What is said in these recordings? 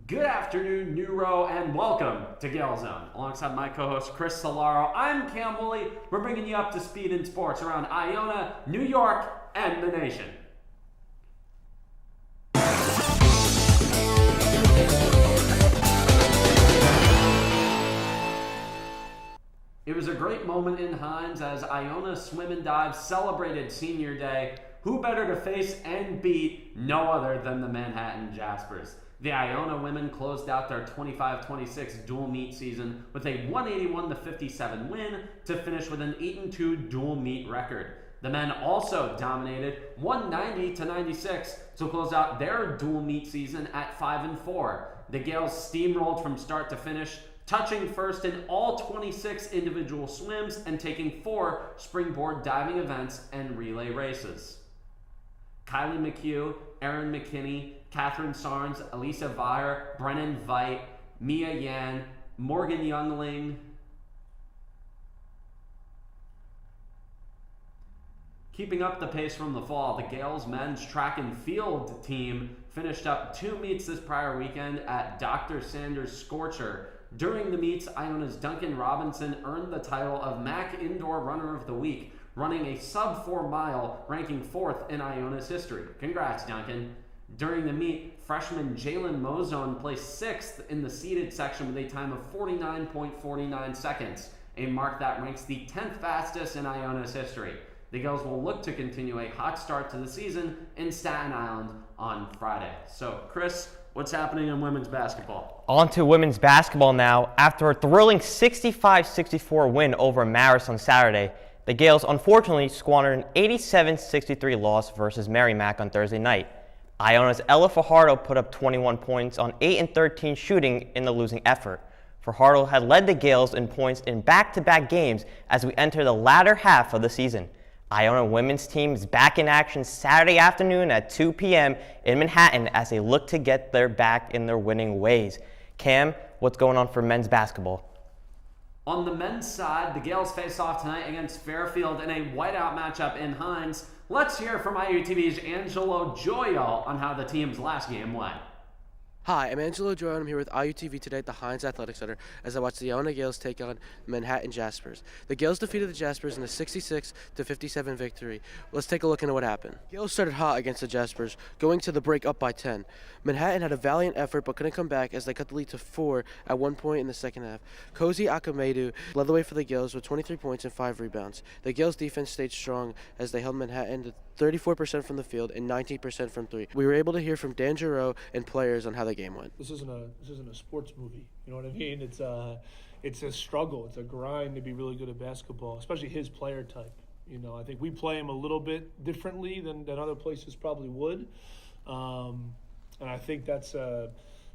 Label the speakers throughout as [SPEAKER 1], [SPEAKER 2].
[SPEAKER 1] Good afternoon, New Row, and welcome to Gael Zone. Alongside my co-host Chris Cilaro, I'm Cam Woolley. We're bringing you up to speed in sports around Iona, New York, and the nation. It was a great moment in Hines as Iona Swim and Dive celebrated Senior Day. Who better to face and beat no other than the Manhattan Jaspers? The Iona women closed out their 25-26 dual meet season with a 181-57 win to finish with an 8-2 dual meet record. The men also dominated 190-96 to close out their dual meet season at 5-4. The Gales steamrolled from start to finish, touching first in all 26 individual swims and taking 4 springboard diving events and relay races. Kylie McHugh, Erin McKinney, Catherine Sarnes, Elisa Vire, Brennan Veit, Mia Yan, Morgan Youngling, keeping up the pace from the fall, the Gales men's track and field team finished up 2 meets this prior weekend at Dr. Sanders Scorcher. During the meets, Iona's Duncan Robinson earned the title of MAC Indoor Runner of the Week, running a sub-4 mile, ranking 4th in Iona's history. Congrats, Duncan. During the meet, freshman Jalen Mozone placed 6th in the seated section with a time of 49.49 seconds, a mark that ranks the 10th fastest in Iona's history. The Gales will look to continue a hot start to the season in Staten Island on Friday. So, Chris, what's happening in women's basketball?
[SPEAKER 2] On to women's basketball now. After a thrilling 65-64 win over Marist on Saturday, the Gales unfortunately squandered an 87-63 loss versus Merrimack on Thursday night. Iona's Ella Fajardo put up 21 points on 8-13 shooting in the losing effort. Fajardo had led the Gales in points in back-to-back games as we enter the latter half of the season. Iona women's team is back in action Saturday afternoon at 2 p.m. in Manhattan as they look to get back in their winning ways. Cam, what's going on for men's basketball?
[SPEAKER 1] On the men's side, the Gales face off tonight against Fairfield in a whiteout matchup in Hines. Let's hear from IUTV's Angelo Gioio on how the team's last game went.
[SPEAKER 3] Hi, I'm Angelo Gioio, and I'm here with IUTV today at the Hines Athletic Center as I watch the Iona Gales take on the Manhattan Jaspers. The Gales defeated the Jaspers in a 66-57 victory. Let's take a look into what happened. Gales started hot against the Jaspers, going to the break up by 10. Manhattan had a valiant effort but couldn't come back as they cut the lead to 4 at one point in the second half. Cozy Akamedu led the way for the Gales with 23 points and 5 rebounds. The Gales defense stayed strong as they held Manhattan to 34% from the field and 19% from 3. We were able to hear from Dan Giroux and players on how the game went.
[SPEAKER 4] This isn't a sports movie. You know what I mean? It's a struggle. It's a grind to be really good at basketball, especially his player type. You know, I think we play him a little bit differently than other places probably would, and I think that's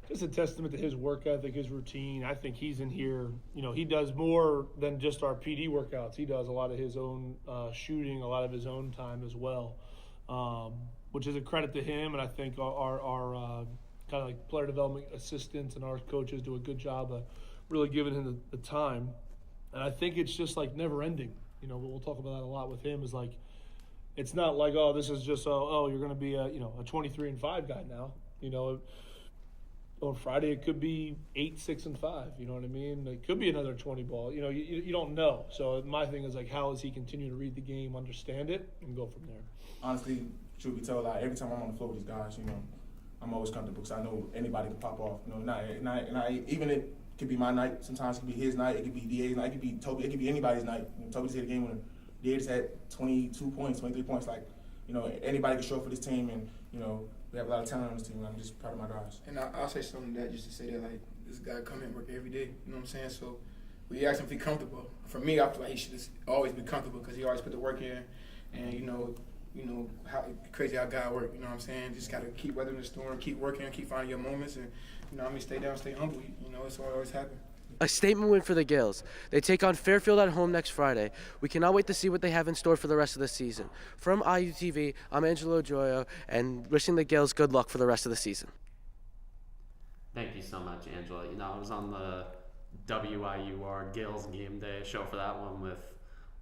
[SPEAKER 4] just a testament to his work ethic, his routine. I think he's in here. You know, he does more than just our PD workouts. He does a lot of his own shooting, a lot of his own time as well, which is a credit to him. And I think our kind of like player development assistants and our coaches do a good job of really giving him the time. And I think it's just like never ending. You know, we'll talk about that a lot with him, is like, it's not like, oh, this is just, you're going to be a 23-5 guy now. You know, on Friday it could be 8, 6, and 5. You know what I mean? It could be another 20 ball. You know, you don't know. So my thing is like, how does he continue to read the game, understand it, and go from there?
[SPEAKER 5] Honestly, truth be told, like, every time I'm on the floor with these guys, you know, I'm always comfortable because I know anybody can pop off. You know, even it could be my night. Sometimes it could be his night. It could be DA's night. It could be Toby. It could be anybody's night. You know, Toby just hit a game when DA just had 22 points, 23 points. Like, you know, anybody can show up for this team, and you know, we have a lot of talent on this team, and I'm just proud of my guys.
[SPEAKER 6] And I'll say something to that, just to say that, like, this guy come in and work every day. You know what I'm saying? So we ask him if he's comfortable. For me, I feel like he should just always be comfortable because he always put the work in, and you know how crazy how God work. You know what I'm saying? Just gotta keep weathering the storm, keep working, keep finding your moments, and you know what I mean, stay down, stay humble. You know, it's always happen.
[SPEAKER 3] A statement win for the Gales. They take on Fairfield at home next Friday. We cannot wait to see what they have in store for the rest of the season. From IUTV, I'm Angelo Gioio, and wishing the Gales good luck for the rest of the season.
[SPEAKER 1] Thank you so much, Angela. You know, I was on the WIUR Gales Game Day show for that one with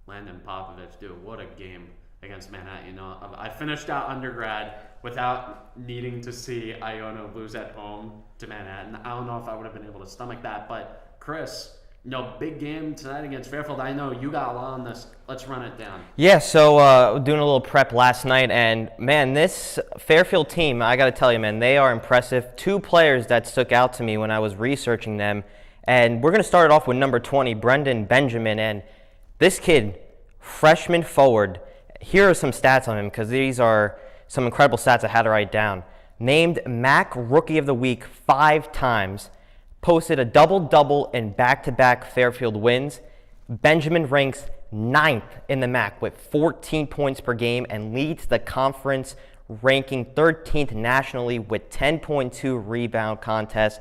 [SPEAKER 1] Landon Popovich. Dude, what a game. against Manhattan. You know, I finished out undergrad without needing to see Iona lose at home to Manhattan. I don't know if I would have been able to stomach that, but Chris, you know, big game tonight against Fairfield. I know you got a lot on this. Let's run it down.
[SPEAKER 2] Yeah, so doing a little prep last night, and man, this Fairfield team, I got to tell you, man, they are impressive. Two players that stuck out to me when I was researching them, and we're going to start it off with number 20, Brendan Benjamin, and this kid, freshman forward. Here are some stats on him, because these are some incredible stats I had to write down. Named MAC Rookie of the Week 5 times, posted a double-double in back-to-back Fairfield wins. Benjamin ranks 9th in the MAC with 14 points per game and leads the conference, ranking 13th nationally with 10.2 rebound contests,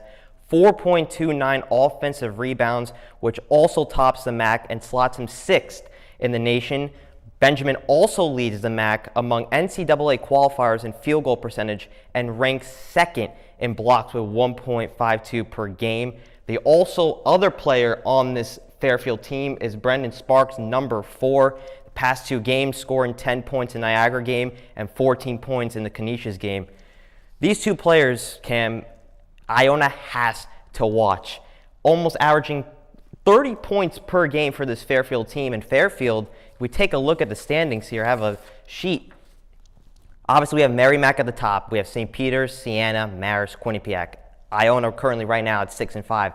[SPEAKER 2] 4.29 offensive rebounds, which also tops the MAC and slots him 6th in the nation. Benjamin also leads the MAC among NCAA qualifiers in field goal percentage and ranks 2nd in blocks with 1.52 per game. The also other player on this Fairfield team is Brendan Sparks, number 4. The past 2 games, scoring 10 points in Niagara game and 14 points in the Canisius game. These 2 players, Cam, Iona has to watch. Almost averaging 30 points per game for this Fairfield team. And Fairfield, if we take a look at the standings here, I have a sheet. Obviously, we have Merrimack at the top. We have St. Peter's, Siena, Marist, Quinnipiac. Iona currently right now at 6-5.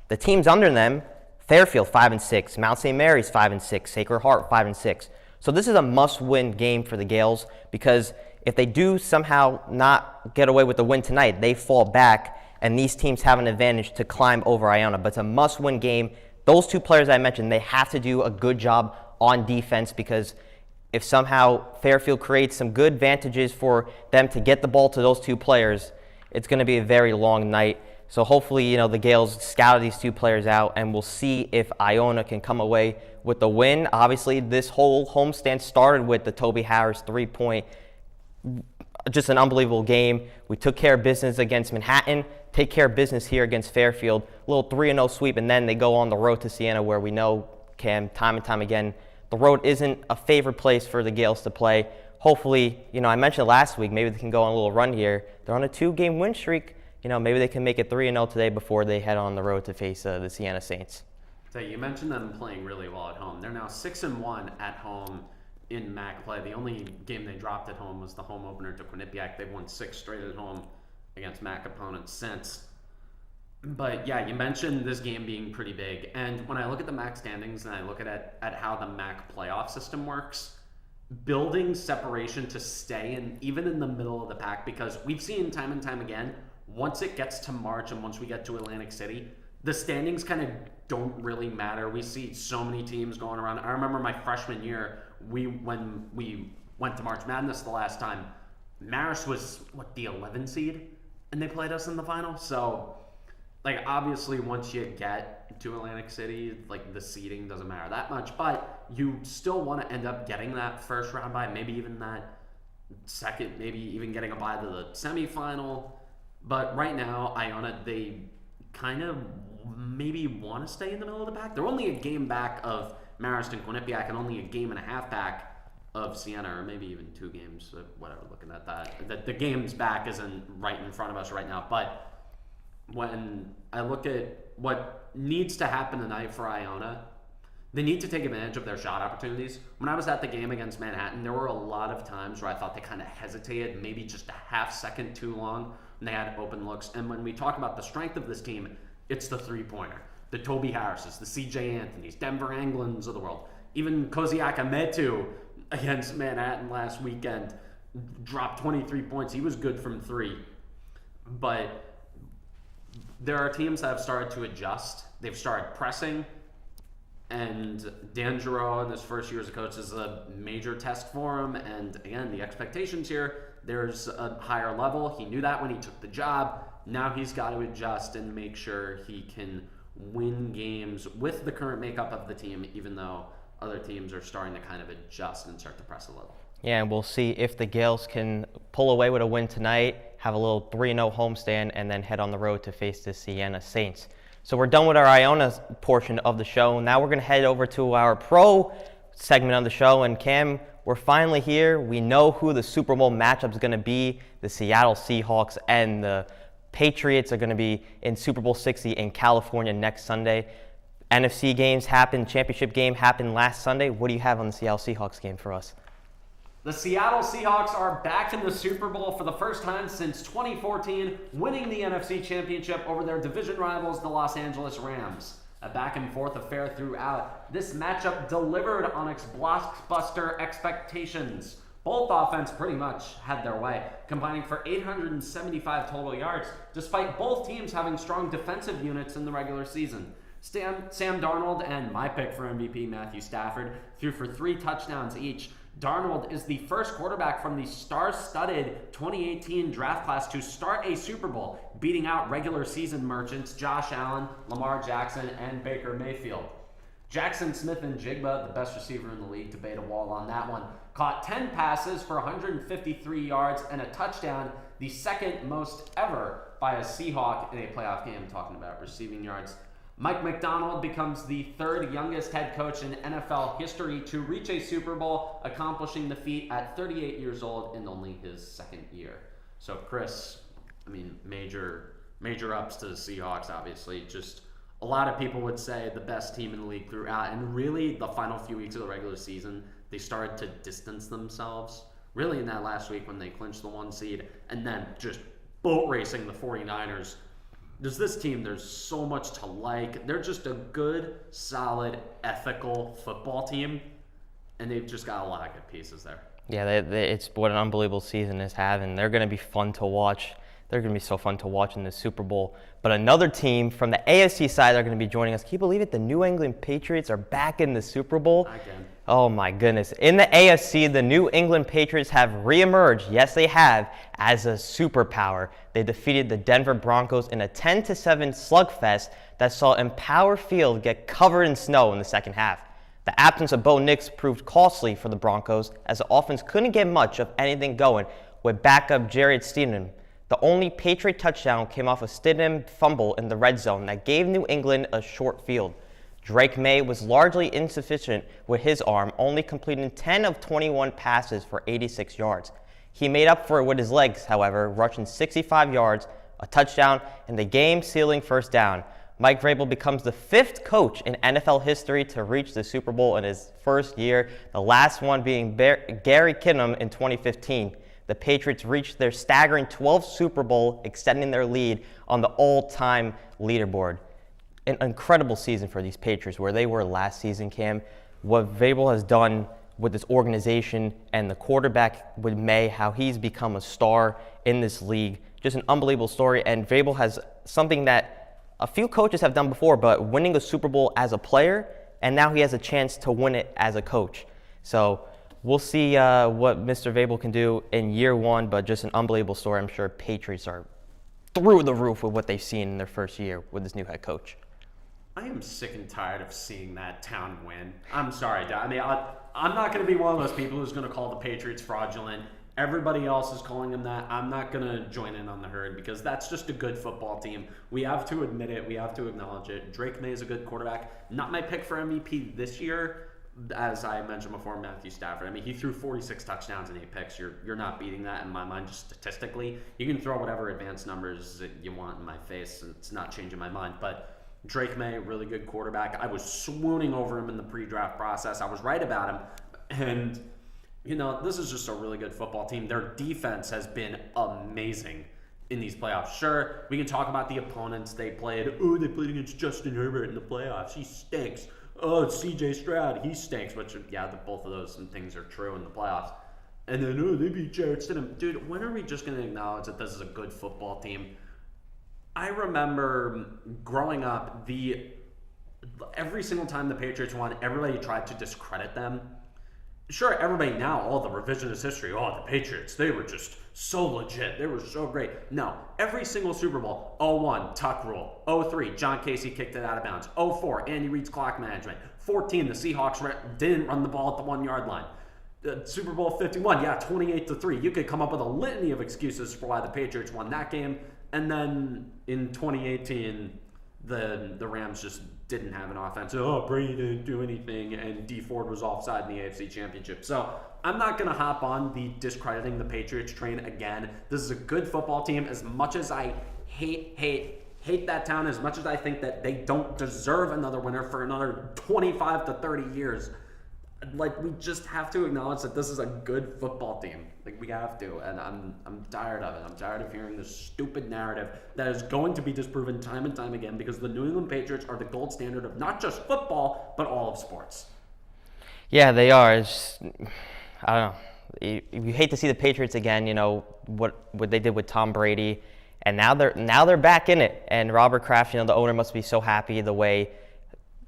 [SPEAKER 2] The teams under them, Fairfield 5-6, Mount St. Mary's 5-6, Sacred Heart 5-6. So this is a must-win game for the Gales, because if they do somehow not get away with the win tonight, they fall back, and these teams have an advantage to climb over Iona. But it's a must-win game. Those 2 players I mentioned, they have to do a good job on defense, because if somehow Fairfield creates some good advantages for them to get the ball to those 2 players, it's going to be a very long night. So hopefully, you know, the Gales scout these 2 players out, and we'll see if Iona can come away with the win. Obviously, this whole homestand started with the Toby Harris 3-point. Just an unbelievable game. We took care of business against Manhattan, take care of business here against Fairfield. A little 3-0 sweep, and then they go on the road to Siena, where we know, Cam, time and time again, the road isn't a favorite place for the Gales to play. Hopefully, you know, I mentioned last week, maybe they can go on a little run here. They're on a 2-game win streak. You know, maybe they can make it 3-0 today before they head on the road to face the Siena Saints.
[SPEAKER 1] So you mentioned them playing really well at home. They're now 6-1 at home in MAC play. The only game they dropped at home was the home opener to Quinnipiac. They've won 6 straight at home against MAC opponents since. But yeah, you mentioned this game being pretty big. And when I look at the MAC standings and I look at how the MAC playoff system works, building separation to stay in, even in the middle of the pack, because we've seen time and time again, once it gets to March and once we get to Atlantic City, the standings kind of don't really matter. We see so many teams going around. I remember my freshman year, when we went to March Madness the last time, Marist was, the 11 seed? And they played us in the final? So, obviously once you get to Atlantic City, the seeding doesn't matter that much. But you still want to end up getting that first round bye, maybe even that second, maybe even getting a bye to the semifinal. But right now, Iona, they kind of maybe want to stay in the middle of the pack. They're only a game back of Marist and Quinnipiac and only a game and a half back of Siena, or maybe even 2 games, whatever, looking at that. The games back isn't right in front of us right now. But when I look at what needs to happen tonight for Iona, they need to take advantage of their shot opportunities. When I was at the game against Manhattan, there were a lot of times where I thought they kind of hesitated, maybe just a half second too long when they had open looks. And when we talk about the strength of this team, it's the 3-pointer. The Toby Harrises, the CJ Anthonys, Denver Anglins of the world. Even Koziak Ametu against Manhattan last weekend dropped 23 points. He was good from 3. But there are teams that have started to adjust. They've started pressing. And D'Angelo in his first year as a coach is a major test for him. And again, the expectations here, there's a higher level. He knew that when he took the job. Now he's got to adjust and make sure he can win games with the current makeup of the team, even though other teams are starting to kind of adjust and start to press a little.
[SPEAKER 2] Yeah, and we'll see if the Gales can pull away with a win tonight, have a little 3-0 homestand, and then head on the road to face the Siena Saints. So we're done with our Iona portion of the show. Now we're going to head over to our pro segment of the show. And Cam, We're finally here. We know who the Super Bowl matchup is going to be. The Seattle Seahawks and the Patriots are going to be in Super Bowl 60 in California next Sunday. NFC games happened. Championship game happened last Sunday. What do you have on the Seattle Seahawks game for us?
[SPEAKER 1] The Seattle Seahawks are back in the Super Bowl for the first time since 2014, winning the NFC Championship over their division rivals, the Los Angeles Rams. A back-and-forth affair throughout, this matchup delivered on its blockbuster expectations. Both offense pretty much had their way, combining for 875 total yards, despite both teams having strong defensive units in the regular season. Sam Darnold and my pick for MVP, Matthew Stafford, threw for 3 touchdowns each. Darnold is the first quarterback from the star-studded 2018 draft class to start a Super Bowl, beating out regular season merchants Josh Allen, Lamar Jackson, and Baker Mayfield. Jackson Smith-Njigba, the best receiver in the league, to bait a wall on that one, caught 10 passes for 153 yards and a touchdown, the second most ever by a Seahawk in a playoff game, talking about receiving yards. Mike McDonald becomes the 3rd youngest head coach in NFL history to reach a Super Bowl, accomplishing the feat at 38 years old in only his 2nd year. So, Chris, I mean, major ups to the Seahawks, obviously. Just a lot of people would say the best team in the league throughout. And really, the final few weeks of the regular season, they started to distance themselves. Really, in that last week when they clinched the 1 seed, and then just boat racing the 49ers. This team, there's so much to like. They're just a good, solid, ethical football team, and they've just got a lot of good pieces there.
[SPEAKER 2] Yeah, it's what an unbelievable season is having. They're going to be fun to watch. They're going to be so fun to watch in the Super Bowl. But another team from the AFC side are going to be joining us. Can you believe it? The New England Patriots are back in the Super Bowl.
[SPEAKER 1] I can.
[SPEAKER 2] Oh my goodness. In the AFC, the New England Patriots have reemerged, yes they have, as a superpower. They defeated the Denver Broncos in a 10-7 slugfest that saw Empower Field get covered in snow in the second half. The absence of Bo Nix proved costly for the Broncos, as the offense couldn't get much of anything going with backup Jarrett Stidham. The only Patriot touchdown came off a Stidham fumble in the red zone that gave New England a short field. Drake May was largely insufficient with his arm, only completing 10 of 21 passes for 86 yards. He made up for it with his legs, however, rushing 65 yards, a touchdown, and the game-sealing first down. Mike Vrabel becomes the 5th coach in NFL history to reach the Super Bowl in his first year, the last one being Gary Kinnem in 2015. The Patriots reached their staggering 12th Super Bowl, extending their lead on the all-time leaderboard. An incredible season for these Patriots, where they were last season, Cam. What Vrabel has done with this organization and the quarterback with May, how he's become a star in this league. Just an unbelievable story. And Vrabel has something that a few coaches have done before, but winning a Super Bowl as a player, and now he has a chance to win it as a coach. So we'll see what Mr. Vrabel can do in year 1, but just an unbelievable story. I'm sure Patriots are through the roof with what they've seen in their first year with this new head coach.
[SPEAKER 1] I am sick and tired of seeing that town win. I'm sorry, I mean, I'm not going to be one of those people who's going to call the Patriots fraudulent. Everybody else is calling them that. I'm not going to join in on the herd because that's just a good football team. We have to admit it. We have to acknowledge it. Drake May is a good quarterback. Not my pick for MVP this year. As I mentioned before, Matthew Stafford. I mean, he threw 46 touchdowns and 8 picks. You're not beating that in my mind, just statistically. You can throw whatever advanced numbers that you want in my face. It's not changing my mind. But Drake May, really good quarterback. I was swooning over him in the pre-draft process. I was right about him. And, you know, this is just a really good football team. Their defense has been amazing in these playoffs. Sure, we can talk about the opponents they played. Oh, they played against Justin Herbert in the playoffs. He stinks. Oh, it's CJ Stroud. He stinks. Which, yeah, both of those things are true in the playoffs. And then, oh, they beat Jarrett Stidham. Dude, when are we just going to acknowledge that this is a good football team? I remember growing up, every single time the Patriots won, everybody tried to discredit them. Sure, everybody now, all the revisionist history, the Patriots, they were just so legit. They were so great. No, every single Super Bowl, 0-1, Tuck rule. 0-3, John Casey kicked it out of bounds. 0-4, Andy Reid's clock management. 14, the Seahawks didn't run the ball at the 1-yard line. Super Bowl 51, 28-3. You could come up with a litany of excuses for why the Patriots won that game. And then in 2018, the Rams just didn't have an offense. Oh, Brady didn't do anything, and D Ford was offside in the AFC Championship. So I'm not going to hop on the discrediting the Patriots train again. This is a good football team. As much as I hate that town, as much as I think that they don't deserve another winner for another 25 to 30 years, like, we just have to acknowledge that this is a good football team. Like, we have to, and I'm tired of it. I'm tired of hearing this stupid narrative that is going to be disproven time and time again, because the New England Patriots are the gold standard of not just football, but all of sports.
[SPEAKER 2] Yeah, they are. I don't know. You hate to see the Patriots again. You know what they did with Tom Brady, and now they're back in it. And Robert Kraft, the owner, must be so happy the way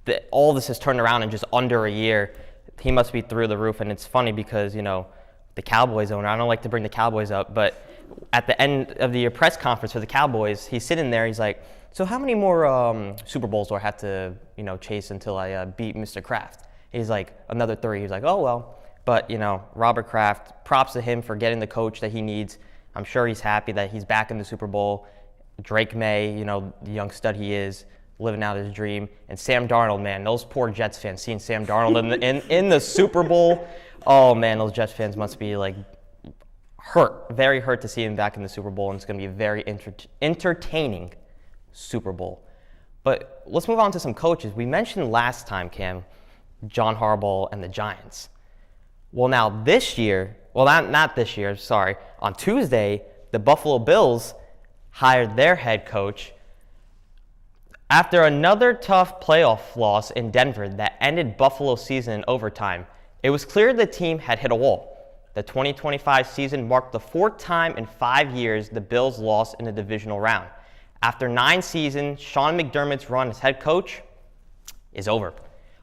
[SPEAKER 2] that all this has turned around in just under a year. He must be through the roof. And it's funny because the Cowboys owner. I don't like to bring the Cowboys up, but at the end of the press conference for the Cowboys, he's sitting there. He's like, "So how many more Super Bowls do I have to chase until I beat Mr. Kraft?" He's like, "Another 3." He's like, "Oh well." But, Robert Kraft, props to him for getting the coach that he needs. I'm sure he's happy that he's back in the Super Bowl. Drake May, the young stud he is, living out his dream. And Sam Darnold, man, those poor Jets fans seeing Sam Darnold in the Super Bowl. Oh, man, those Jets fans must be, very hurt to see him back in the Super Bowl. And it's going to be a very entertaining Super Bowl. But let's move on to some coaches. We mentioned last time, Cam, John Harbaugh and the Giants. Well, now this year, not this year, sorry. On Tuesday, the Buffalo Bills hired their head coach after another tough playoff loss in Denver that ended Buffalo's season in overtime. It was clear the team had hit a wall. The 2025 season marked the 4th time in 5 years the Bills lost in the divisional round. After 9 seasons, Sean McDermott's run as head coach is over.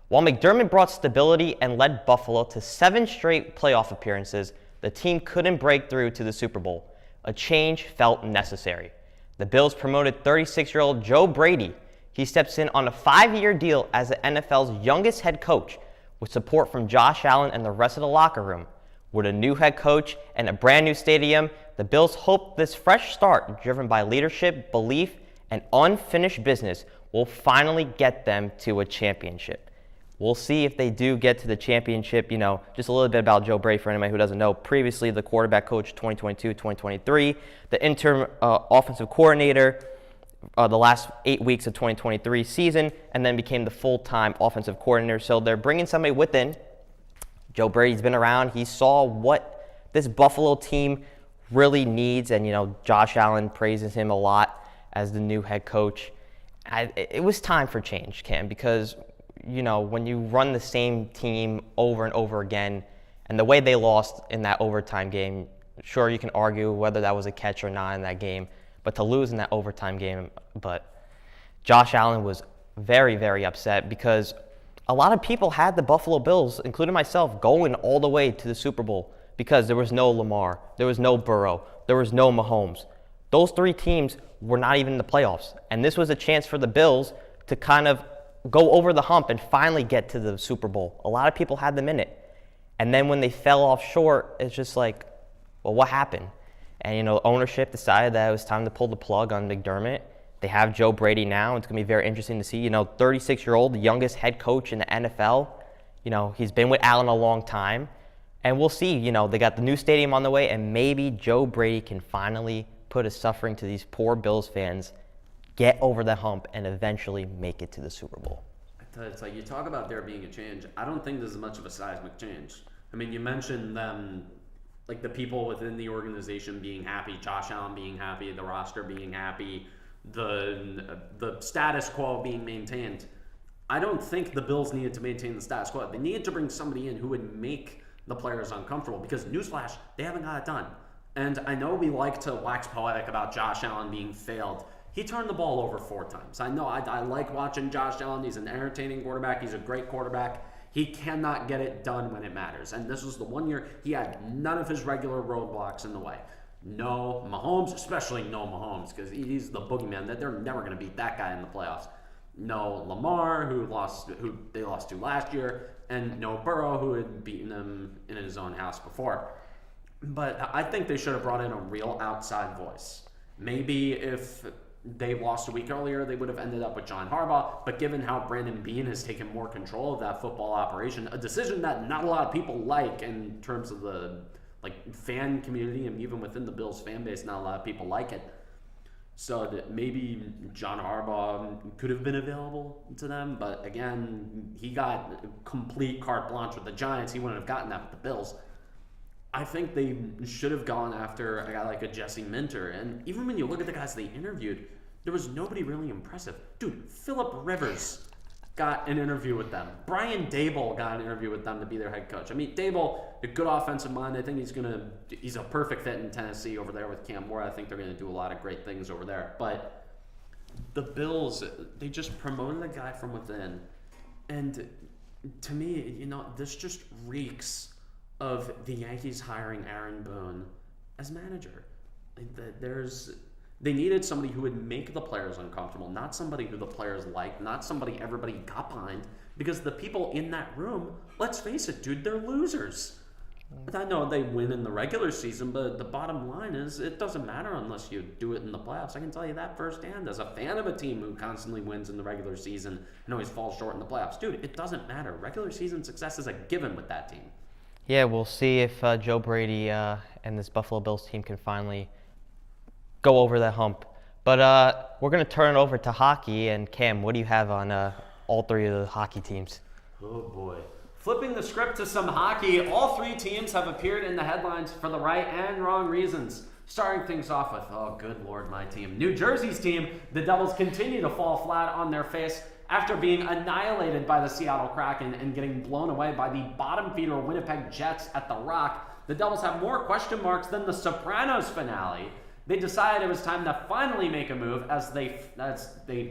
[SPEAKER 2] While McDermott brought stability and led Buffalo to 7 straight playoff appearances, the team couldn't break through to the Super Bowl. A change felt necessary. The Bills promoted 36-year-old Joe Brady. He steps in on a 5-year deal as the NFL's youngest head coach, with support from Josh Allen and the rest of the locker room. With a new head coach and a brand new stadium, the Bills hope this fresh start, driven by leadership, belief, and unfinished business, will finally get them to a championship. We'll see if they do get to the championship. Just a little bit about Joe Brady for anybody who doesn't know. Previously, the quarterback coach 2022-2023, the interim offensive coordinator the last 8 weeks of 2023 season, and then became the full-time offensive coordinator. So they're bringing somebody within. Joe Brady's been around. He saw what this Buffalo team really needs, and Josh Allen praises him a lot as the new head coach. It was time for change, Cam, because when you run the same team over and over again, and the way they lost in that overtime game, sure, you can argue whether that was a catch or not in that game, but to lose in that overtime game. But Josh Allen was very, very upset because a lot of people had the Buffalo Bills, including myself, going all the way to the Super Bowl because there was no Lamar, there was no Burrow, there was no Mahomes. Those 3 teams were not even in the playoffs, and this was a chance for the Bills to kind of go over the hump and finally get to the Super Bowl. A lot of people had them in it. And then when they fell off short, it's just like, well, what happened? And, ownership decided that it was time to pull the plug on McDermott. They have Joe Brady now. It's going to be very interesting to see. 36-year-old, the youngest head coach in the NFL. He's been with Allen a long time. And we'll see. They got the new stadium on the way, and maybe Joe Brady can finally put a suffering to these poor Bills fans, get over the hump, and eventually make it to the Super Bowl.
[SPEAKER 1] It's like, you talk about there being a change. I don't think this is much of a seismic change. I mean, you mentioned them, like the people within the organization being happy, Josh Allen being happy, the roster being happy, the status quo being maintained. I don't think the Bills needed to maintain the status quo. They needed to bring somebody in who would make the players uncomfortable, because newsflash, they haven't got it done. And I know we like to wax poetic about Josh Allen being failed. He turned the ball over 4 times. I know I like watching Josh Allen. He's an entertaining quarterback. He's a great quarterback. He cannot get it done when it matters. And this was the one year he had none of his regular roadblocks in the way. No Mahomes, especially no Mahomes, because he's the boogeyman. That they're never going to beat that guy in the playoffs. No Lamar, who they lost to last year, and no Burrow, who had beaten them in his own house before. But I think they should have brought in a real outside voice. Maybe if they lost a week earlier, they would have ended up with John Harbaugh. But given how Brandon Beane has taken more control of that football operation, a decision that not a lot of people like in terms of the fan community, and even within the Bills fan base, not a lot of people like it. So that maybe John Harbaugh could have been available to them, but again, he got complete carte blanche with the Giants. He wouldn't have gotten that with the Bills. I think they should have gone after a guy like a Jesse Minter. And even when you look at the guys they interviewed, there was nobody really impressive. Dude, Phillip Rivers got an interview with them. Brian Daboll got an interview with them to be their head coach. I mean, Daboll, a good offensive mind. I think he's a perfect fit in Tennessee over there with Cam Moore. I think they're going to do a lot of great things over there. But the Bills, they just promoted a guy from within. And to me, this just reeks of the Yankees hiring Aaron Boone as manager. They needed somebody who would make the players uncomfortable, not somebody who the players liked, not somebody everybody got behind, because the people in that room, let's face it, dude, they're losers. I know they win in the regular season, but the bottom line is it doesn't matter unless you do it in the playoffs. I can tell you that firsthand as a fan of a team who constantly wins in the regular season and always falls short in the playoffs. Dude, it doesn't matter. Regular season success is a given with that team.
[SPEAKER 2] Yeah, we'll see if Joe Brady and this Buffalo Bills team can finally go over that hump. But we're going to turn it over to hockey. And Cam, what do you have on all three of the hockey teams?
[SPEAKER 1] Oh, boy. Flipping the script to some hockey, all three teams have appeared in the headlines for the right and wrong reasons. Starting things off with, oh, good Lord, my team. New Jersey's team, the Devils continue to fall flat on their face after being annihilated by the Seattle Kraken and getting blown away by the bottom feeder Winnipeg Jets at the Rock. The Devils have more question marks than the Sopranos finale. They decided it was time to finally make a move as they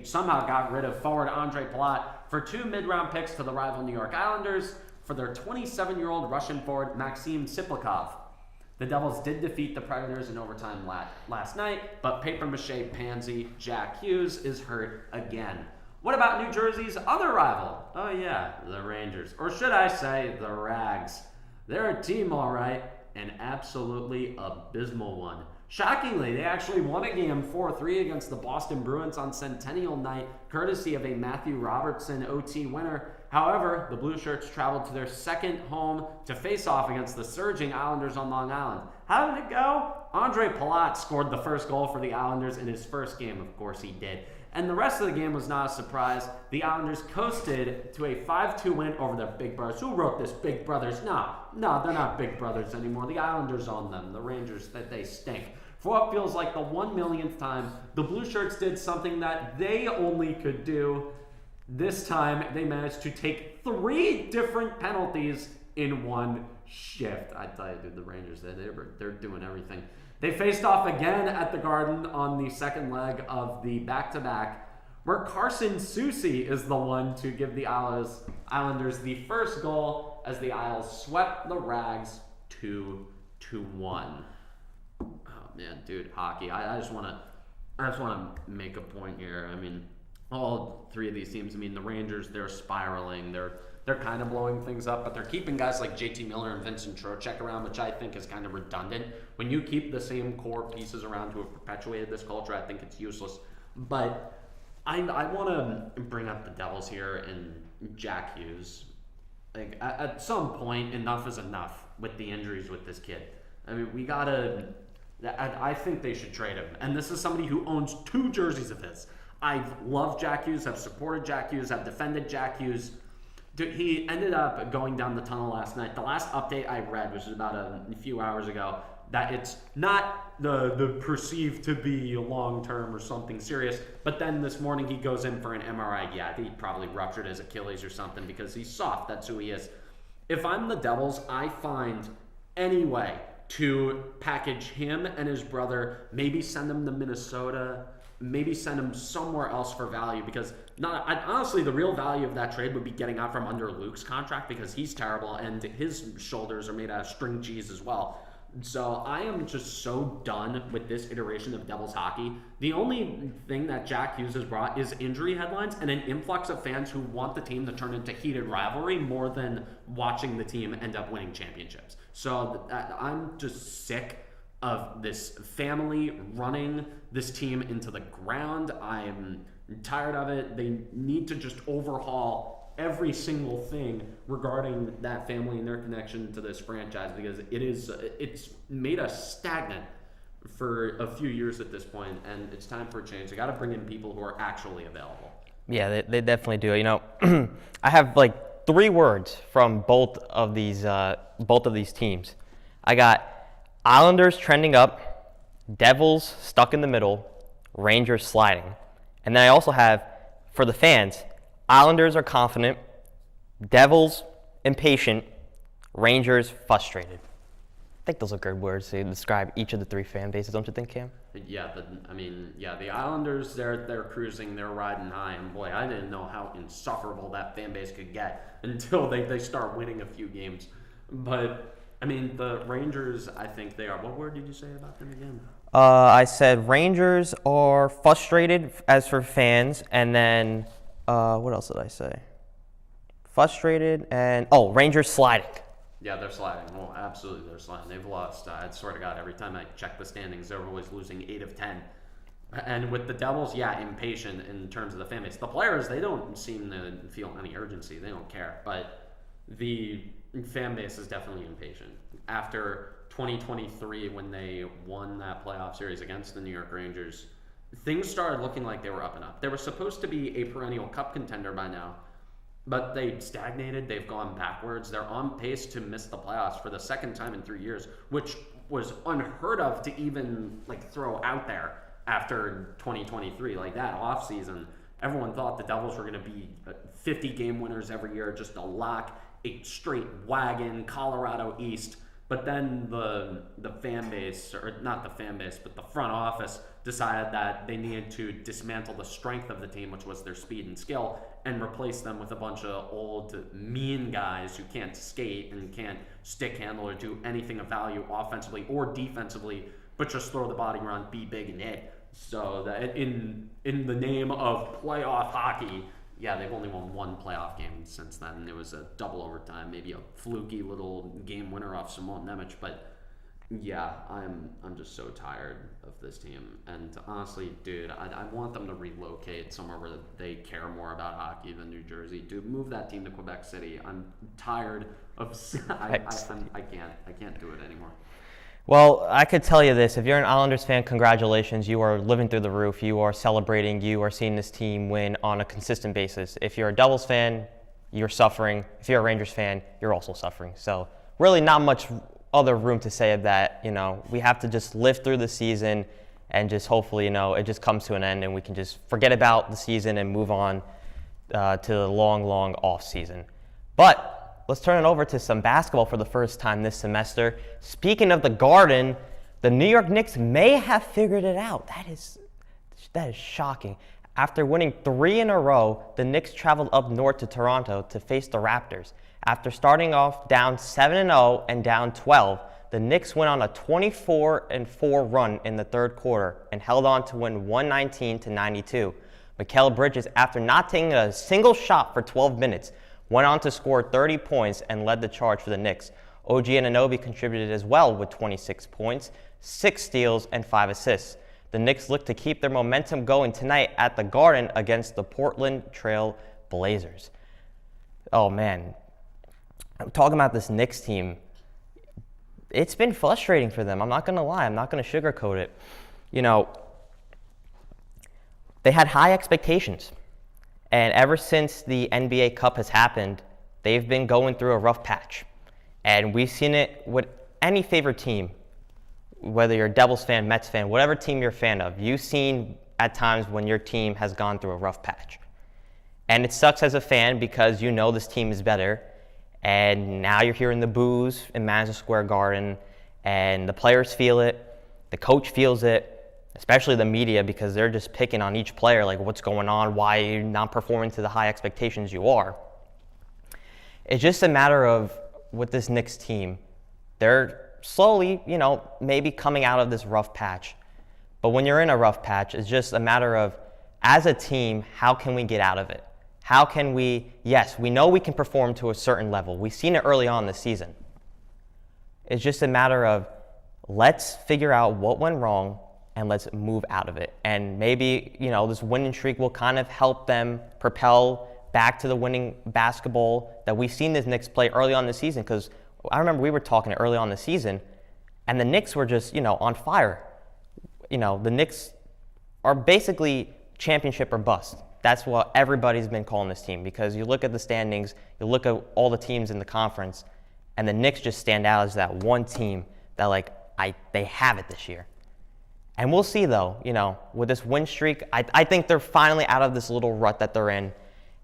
[SPEAKER 1] somehow got rid of forward Andre Palat for 2 mid-round picks to the rival New York Islanders for their 27-year-old Russian forward Maxim Siplikov. The Devils did defeat the Predators in overtime last night, but papier-mâché pansy Jack Hughes is hurt again. What about New Jersey's other rival? Oh yeah, the Rangers. Or should I say, the Rags. They're a team, all right, an absolutely abysmal one. Shockingly, they actually won a game 4-3 against the Boston Bruins on Centennial Night, courtesy of a Matthew Robertson OT winner. However, the Blue Shirts traveled to their second home to face off against the surging Islanders on Long Island. How did it go? Andre Palat scored the first goal for the Islanders in his first game. Of course he did. And the rest of the game was not a surprise. The Islanders coasted to a 5-2 win over their Big Brothers. Who wrote this? Big Brothers? No, they're not Big Brothers anymore. The Islanders own them. The Rangers, they stink. For what feels like the 1 millionth time, the Blue Shirts did something that they only could do. This time, they managed to take 3 different penalties in one shift. I tell you, dude, the Rangers, they're doing everything. They faced off again at the Garden on the second leg of the back-to-back, where Carson Soucy is the one to give the Islanders the first goal as the Isles swept the Rags 2-1. Oh man, dude, hockey. I just want to make a point here. I mean, all three of these teams. I mean, the Rangers, they're spiraling. They're kind of blowing things up, but they're keeping guys like JT Miller and Vincent Trocheck around, which I think is kind of redundant. When you keep the same core pieces around who have perpetuated this culture, I think it's useless. But I want to bring up the Devils here and Jack Hughes. Like, at some point, enough is enough with the injuries with this kid. I mean, we gotta. I think they should trade him. And this is somebody who owns 2 jerseys of his. I've loved Jack Hughes. I've supported Jack Hughes. I've defended Jack Hughes. Dude, he ended up going down the tunnel last night. The last update I read, which was about a few hours ago, that it's not the perceived to be long-term or something serious. But then this morning he goes in for an MRI. Yeah, he probably ruptured his Achilles or something because he's soft. That's who he is. If I'm the Devils, I find any way to package him and his brother, maybe send him to Minnesota, maybe send him somewhere else for value, because honestly, the real value of that trade would be getting out from under Luke's contract, because he's terrible and his shoulders are made out of string cheese as well. So I am just so done with this iteration of Devils hockey. The only thing that Jack Hughes has brought is injury headlines and an influx of fans who want the team to turn into heated rivalry more than watching the team end up winning championships. So I'm just sick of this family running this team into the ground. I'm tired of it. They need to just overhaul every single thing regarding that family and their connection to this franchise, because it's made us stagnant for a few years at this point, and it's time for a change. They got to bring in people who are actually available.
[SPEAKER 2] Yeah, they definitely do. You know, I have like 3 words from both of these teams. I got Islanders trending up, Devils stuck in the middle, Rangers sliding. And then I also have, for the fans, Islanders are confident, Devils impatient, Rangers frustrated. I think those are good words to describe each of the 3 fan bases, don't you think, Cam?
[SPEAKER 1] Yeah, the Islanders, they're cruising, they're riding high, and boy, I didn't know how insufferable that fan base could get until they start winning a few games. But, I mean, the Rangers, I think they are. What word did you say about them again?
[SPEAKER 2] I said Rangers are frustrated as for fans, and then, what else did I say? Frustrated and, Rangers sliding.
[SPEAKER 1] Yeah, they're sliding. Well, absolutely, they're sliding. They've lost. I swear to God, every time I check the standings, they're always losing 8 of 10. And with the Devils, yeah, impatient in terms of the fan base. The players, they don't seem to feel any urgency. They don't care. But the fan base is definitely impatient. After 2023, when they won that playoff series against the New York Rangers, things started looking like they were up and up. They were supposed to be a perennial cup contender by now, but they stagnated. They've gone backwards. They're on pace to miss the playoffs for the second time in 3 years, which was unheard of to even throw out there after 2023. Like that offseason, everyone thought the Devils were going to be 50 game winners every year, just a lock, a straight wagon, Colorado East. But then the fan base, or not the fan base, but the front office decided that they needed to dismantle the strength of the team, which was their speed and skill, and replace them with a bunch of old, mean guys who can't skate and can't stick handle or do anything of value offensively or defensively, but just throw the body around, be big and hit. So that in the name of playoff hockey, yeah, they've only won 1 playoff game since then. It was a double overtime, maybe a fluky little game winner off Simon Nemec. But yeah, I'm just so tired of this team. And honestly, dude, I want them to relocate somewhere where they care more about hockey than New Jersey. Dude, move that team to Quebec City. I'm tired of. I can't do it anymore.
[SPEAKER 2] Well, I could tell you this. If you're an Islanders fan, congratulations. You are living through the roof. You are celebrating. You are seeing this team win on a consistent basis. If you're a Devils fan, you're suffering. If you're a Rangers fan, you're also suffering. So really not much other room to say of that. We have to just live through the season and just hopefully, it just comes to an end and we can just forget about the season and move on to the long, long off season. But let's turn it over to some basketball for the first time this semester. Speaking of the Garden, the New York Knicks may have figured it out. That is shocking. After winning 3 in a row, the Knicks traveled up north to Toronto to face the Raptors. After starting off down 7-0 and down 12, the Knicks went on a 24-4 run in the third quarter and held on to win 119-92. Mikal Bridges, after not taking a single shot for 12 minutes, went on to score 30 points and led the charge for the Knicks. OG Anunoby contributed as well with 26 points, 6 steals, and 5 assists. The Knicks look to keep their momentum going tonight at the Garden against the Portland Trail Blazers. Oh, man. I'm talking about this Knicks team. It's been frustrating for them. I'm not going to lie. I'm not going to sugarcoat it. They had high expectations. And ever since the NBA Cup has happened, they've been going through a rough patch. And we've seen it with any favorite team, whether you're a Devils fan, Mets fan, whatever team you're a fan of. You've seen at times when your team has gone through a rough patch. And it sucks as a fan because you know this team is better. And now you're hearing the boos in Madison Square Garden. And the players feel it. The coach feels it. Especially the media, because they're just picking on each player, like what's going on, why you're not performing to the high expectations you are. It's just a matter of, with this Knicks team, they're slowly, maybe coming out of this rough patch. But when you're in a rough patch, it's just a matter of, as a team, how can we get out of it? How can we, yes, we know we can perform to a certain level. We've seen it early on this season. It's just a matter of, let's figure out what went wrong and let's move out of it. And maybe, this winning streak will kind of help them propel back to the winning basketball that we've seen this Knicks play early on in the season. Because I remember we were talking early on in the season, and the Knicks were just, on fire. The Knicks are basically championship or bust. That's what everybody's been calling this team, because you look at the standings, you look at all the teams in the conference, and the Knicks just stand out as that one team that they have it this year. And we'll see though, with this win streak, I think they're finally out of this little rut that they're in,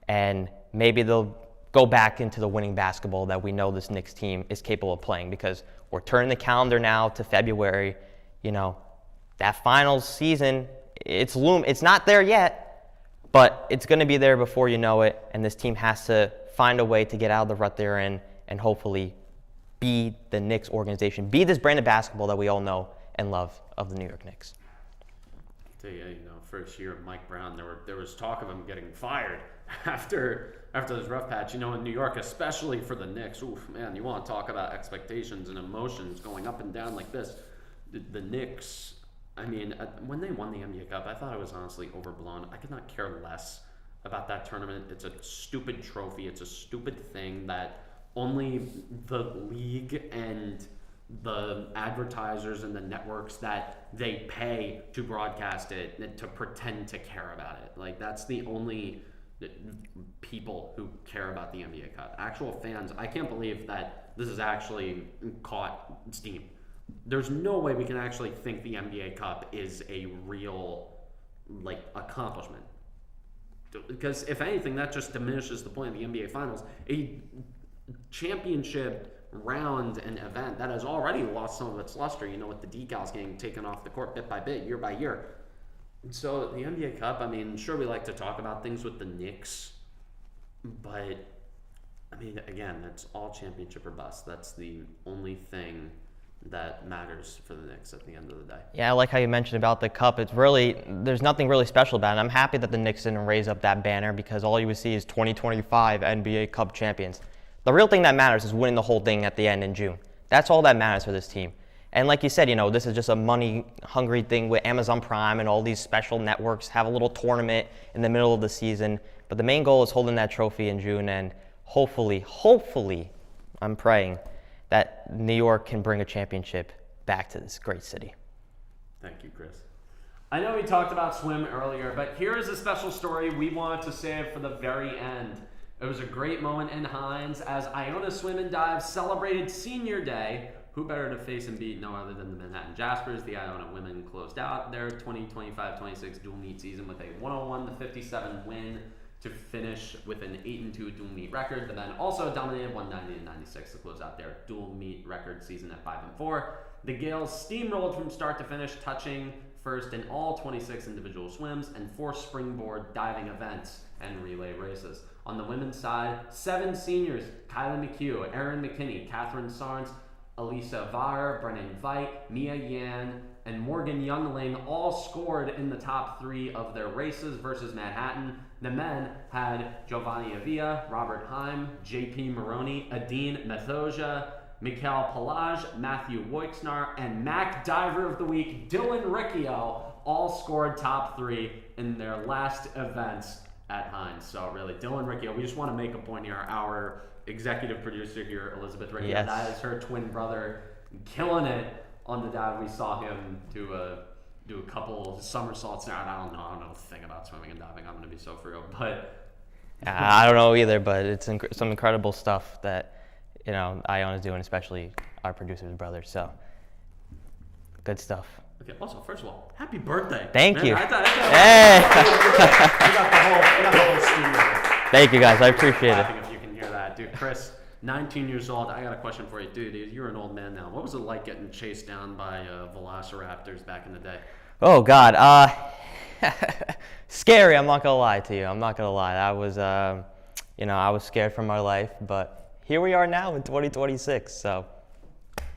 [SPEAKER 2] and maybe they'll go back into the winning basketball that we know this Knicks team is capable of playing, because we're turning the calendar now to February. That finals season, it's not there yet, but it's going to be there before you know it, and this team has to find a way to get out of the rut they're in and hopefully be the Knicks organization, be this brand of basketball that we all know and love of the New York Knicks.
[SPEAKER 1] I'll tell you, first year of Mike Brown, there was talk of him getting fired after this rough patch. In New York, especially for the Knicks, oof, man, you want to talk about expectations and emotions going up and down like this. The Knicks, when they won the NBA Cup, I thought it was honestly overblown. I could not care less about that tournament. It's a stupid trophy. It's a stupid thing that only the league and the advertisers and the networks that they pay to broadcast it to pretend to care about it. That's the only people who care about the NBA Cup. Actual fans, I can't believe that this has actually caught steam. There's no way we can actually think the NBA Cup is a real accomplishment. Because if anything, that just diminishes the point of the NBA Finals. A championship round and event that has already lost some of its luster, with the decals getting taken off the court bit by bit, year by year. So the NBA Cup, sure, we like to talk about things with the Knicks, but again, that's all championship or bust. That's the only thing that matters for the Knicks at the end of the day.
[SPEAKER 2] Yeah, I like how you mentioned about the cup. There's nothing really special about it. I'm happy that the Knicks didn't raise up that banner, because all you would see is 2025 NBA Cup champions. The real thing that matters is winning the whole thing at the end in June. That's all that matters for this team. And like you said, this is just a money-hungry thing with Amazon Prime and all these special networks have a little tournament in the middle of the season. But the main goal is holding that trophy in June, and hopefully, I'm praying that New York can bring a championship back to this great city.
[SPEAKER 1] Thank you, Chris. I know we talked about swim earlier, but here is a special story we wanted to save for the very end. It was a great moment in Hines as Iona Swim and Dive celebrated Senior Day. Who better to face and beat no other than the Manhattan Jaspers? The Iona women closed out their 2025-26 dual meet season with a 101-57 win to finish with an 8-2 dual meet record. The men also dominated 190-96 to close out their dual meet record season at 5-4. The Gales steamrolled from start to finish, touching first in all 26 individual swims and 4 springboard diving events and relay races. On the women's side, 7 seniors, Kylie McHugh, Erin McKinney, Catherine Sarnes, Elisa Varr, Brennan Veit, Mia Yan, and Morgan Youngling all scored in the top 3 of their races versus Manhattan. The men had Giovanni Avia, Robert Heim, JP Maroney, Adine Methosia, Mikhail Palage, Matthew Woixnar, and Mac Diver of the Week, Dylan Riccio, all scored top 3 in their last events at Hines. So really, Dylan Riccio, we just want to make a point here. Our executive producer here, Elizabeth Riccio,
[SPEAKER 2] yes.
[SPEAKER 1] That is her twin brother, killing it on the dive. We saw him do a couple somersaults. Now I don't know a thing about swimming and diving. I'm going to be so for real, but
[SPEAKER 2] I don't know either. But it's some incredible stuff that Iona's doing, especially our producer's brother. So good stuff.
[SPEAKER 1] Okay. Also, first of all, happy birthday!
[SPEAKER 2] Thank you.
[SPEAKER 1] Hey.
[SPEAKER 2] We
[SPEAKER 1] got the whole studio.
[SPEAKER 2] Thank you, guys. I appreciate it.
[SPEAKER 1] If you can hear that, dude. Chris, 19 years old. I got a question for you, dude. You're an old man now. What was it like getting chased down by velociraptors back in the day?
[SPEAKER 2] Oh God, scary. I'm not gonna lie to you. I was, I was scared for my life, but here we are now in 2026. So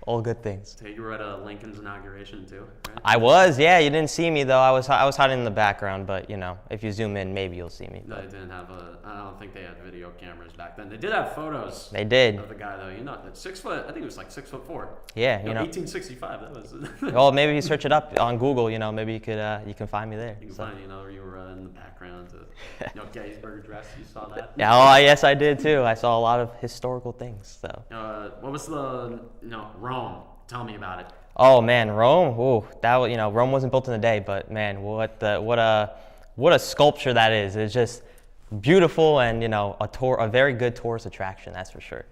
[SPEAKER 2] All good things.
[SPEAKER 1] So you were at Lincoln's inauguration too, right?
[SPEAKER 2] I was, yeah. You didn't see me though. I was hiding in the background, but if you zoom in, maybe you'll see me.
[SPEAKER 1] No, they didn't have I don't think they had video cameras back then. They did have photos.
[SPEAKER 2] They did.
[SPEAKER 1] Of the guy though, 6 foot. I think it was like 6'4".
[SPEAKER 2] Yeah,
[SPEAKER 1] 1865. That was.
[SPEAKER 2] Well, maybe you search it up on Google. Maybe you can find me there.
[SPEAKER 1] You can find, where you were in the background. Gettysburg Address. You saw that?
[SPEAKER 2] Yeah. Oh, yes, I did too. I saw a lot of historical things. So.
[SPEAKER 1] What was the Rome? Tell me about it.
[SPEAKER 2] Oh man, Rome. Ooh, that was, Rome wasn't built in a day, but man, what a sculpture that is. It's just beautiful and a very good tourist attraction. That's for sure.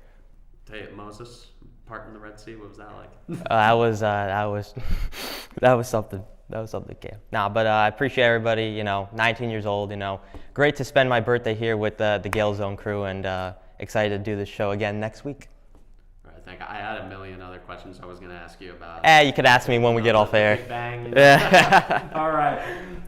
[SPEAKER 1] Tell you, Moses parting the Red Sea. What was that like?
[SPEAKER 2] That was that was something. That was something, Cam. Nah, but I appreciate everybody. 19 years old. Great to spend my birthday here with the Gael Zone crew, and excited to do this show again next week.
[SPEAKER 1] I think I had a million other questions I was going to ask you about.
[SPEAKER 2] You could ask me when we get off air.
[SPEAKER 1] Big Bang. Yeah. All right.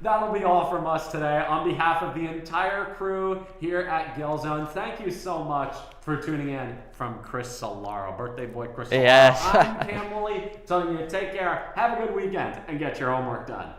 [SPEAKER 1] That'll be all from us today. On behalf of the entire crew here at Gael Zone, thank you so much for tuning in from Chris Cilaro, birthday boy Chris Cilaro.
[SPEAKER 2] Yes.
[SPEAKER 1] I'm Cam Woolley telling you to take care, have a good weekend, and get your homework done.